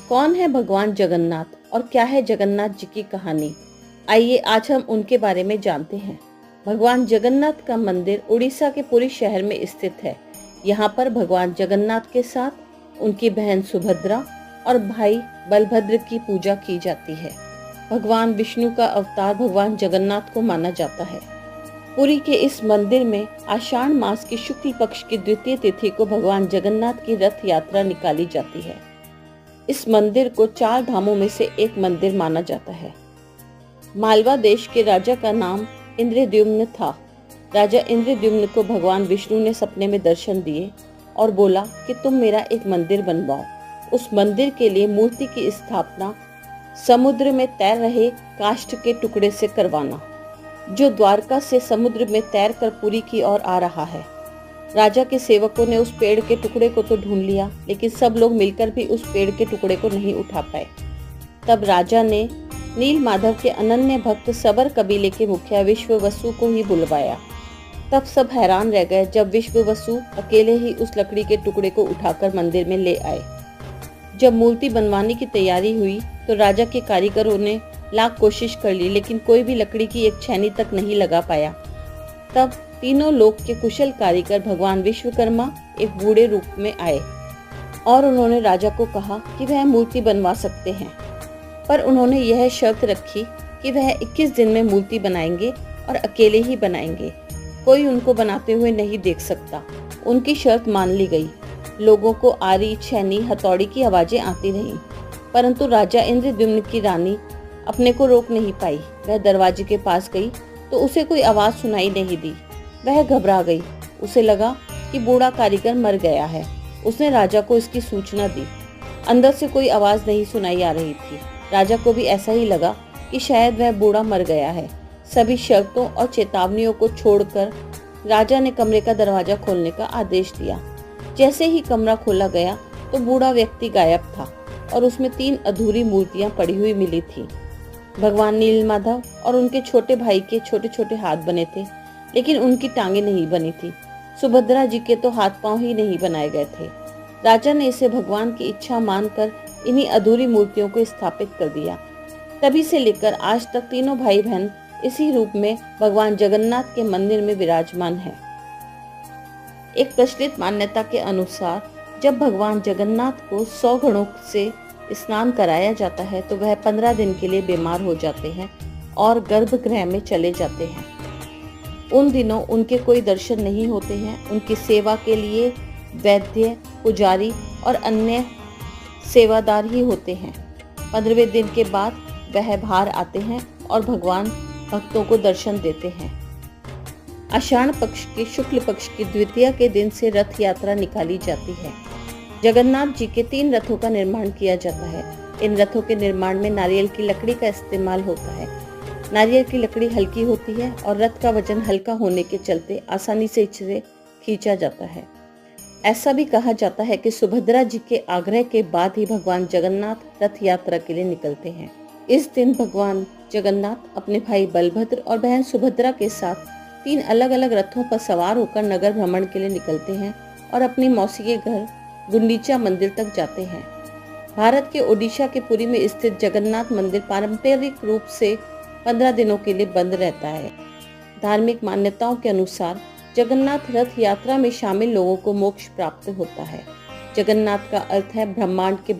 कौन है भगवान जगन्नाथ और क्या है जगन्नाथ जी की कहानी? आइए आज हम उनके बारे में जानते हैं। भगवान जगन्नाथ का मंदिर उड़ीसा के पुरी शहर में स्थित है। यहाँ पर भगवान जगन्नाथ के साथ उनकी बहन सुभद्रा और भाई बलभद्र की पूजा की जाती है। भगवान विष्णु का अवतार भगवान जगन्नाथ को माना जाता है। पुरी के इस मंदिर में आषाढ़ मास की शुक्ल पक्ष की द्वितीय तिथि को भगवान जगन्नाथ की रथ यात्रा निकाली जाती है। इस मंदिर को 4 धामों में से एक मंदिर माना जाता है। मालवा देश के राजा का नाम इंद्रद्युम्न था। राजा इंद्रद्युम्न को भगवान विष्णु ने सपने में दर्शन दिए और बोला कि तुम मेरा एक मंदिर बनवाओ। उस मंदिर के लिए मूर्ति की स्थापना समुद्र में तैर रहे काष्ठ के टुकड़े से करवाना, जो द्वारका से समुद्र में तैर कर पुरी की ओर आ रहा है। राजा के सेवकों ने उस पेड़ के टुकड़े को तो ढूंढ लिया, लेकिन सब लोग मिलकर भी उस पेड़ के टुकड़े को नहीं उठा पाए। तब राजा ने नील माधव के अनन्य भक्त सबर कबीले के मुखिया विश्ववसु को ही बुलवाया। तब सब हैरान रह गए जब विश्ववसु अकेले ही उस लकड़ी के टुकड़े को उठाकर मंदिर में ले आए। जब मूर्ति बनवाने की तैयारी हुई तो राजा के कारीगरों ने लाख कोशिश कर ली, लेकिन कोई भी लकड़ी की एक छेनी तक नहीं लगा पाया। तब तीनों लोक के कुशल कारीगर भगवान विश्वकर्मा एक बूढ़े रूप में आए और उन्होंने राजा को कहा कि वह मूर्ति बनवा सकते हैं, पर उन्होंने यह शर्त रखी कि वह 21 दिन में मूर्ति बनाएंगे और अकेले ही बनाएंगे। कोई उनको बनाते हुए नहीं देख सकता। उनकी शर्त मान ली गई। लोगों को आरी, छेनी, हथौड़ी की आवाजें आती रहीं, परंतु राजा इंद्रद्युम्न की रानी अपने को रोक नहीं पाई। वह दरवाजे के पास गई तो उसे कोई आवाज सुनाई नहीं दी। वह घबरा गई। उसे लगा कि बूढ़ा कारीगर मर गया है। उसने राजा को इसकी सूचना दी। अंदर से कोई आवाज नहीं सुनाई आ रही थी। राजा को भी ऐसा ही लगा कि शायद वह बूढ़ा मर गया है। सभी शर्तों और चेतावनियों को छोड़कर राजा ने कमरे का दरवाजा खोलने का आदेश दिया। जैसे ही कमरा खोला गया तो बूढ़ा व्यक्ति गायब था और उसमें 3 अधूरी मूर्तियां पड़ी हुई मिली थी। भगवान नीलमाधव और उनके छोटे भाई के छोटे छोटे हाथ बने थे, लेकिन उनकी टांगे नहीं बनी थी। सुभद्रा जी के तो हाथ पांव ही नहीं बनाए गए थे। राजा ने इसे भगवान की इच्छा मानकर इन्हीं अधूरी मूर्तियों को स्थापित कर दिया। तभी से लेकर आज तक तीनों भाई बहन इसी रूप में भगवान जगन्नाथ के मंदिर में विराजमान है। एक प्रचलित मान्यता के अनुसार जब भगवान जगन्नाथ को 100 घड़ों से स्नान कराया जाता है तो वह 15 दिन के लिए बीमार हो जाते हैं और गर्भगृह में चले जाते हैं। उन दिनों उनके कोई दर्शन नहीं होते हैं। उनकी सेवा के लिए वैद्य, पुजारी और अन्य सेवादार ही होते हैं। 15वें दिन के बाद वह बाहर आते हैं और भगवान भक्तों को दर्शन देते हैं। आषाढ़ पक्ष के शुक्ल पक्ष की द्वितीया के दिन से रथ यात्रा निकाली जाती है। जगन्नाथ जी के 3 रथों का निर्माण किया जाता है। इन रथों के निर्माण में नारियल की लकड़ी का इस्तेमाल होता है। नारियल की लकड़ी हल्की होती है और रथ का वजन हल्का होने के चलते आसानी से इसे खींचा जाता है। ऐसा भी कहा जाता है कि सुभद्रा जी के आग्रह के बाद ही भगवान जगन्नाथ रथ यात्रा के लिए निकलते हैं। इस दिन भगवान जगन्नाथ अपने भाई बलभद्र और बहन सुभद्रा के साथ 3 अलग अलग रथों पर सवार होकर नगर भ्रमण के लिए निकलते हैं और अपनी मौसी के घर गुंडीचा मंदिर तक जाते हैं। भारत के ओडिशा के पुरी में स्थित जगन्नाथ मंदिर पारंपरिक रूप से 15 दिनों के लिए बंद रहता है। धार्मिक मान्यताओं के अनुसार जगन्नाथ रथ यात्रा में शामिल लोगों को मोक्ष प्राप्त होता है। जगन्नाथ का अर्थ है ब्रह्मांड के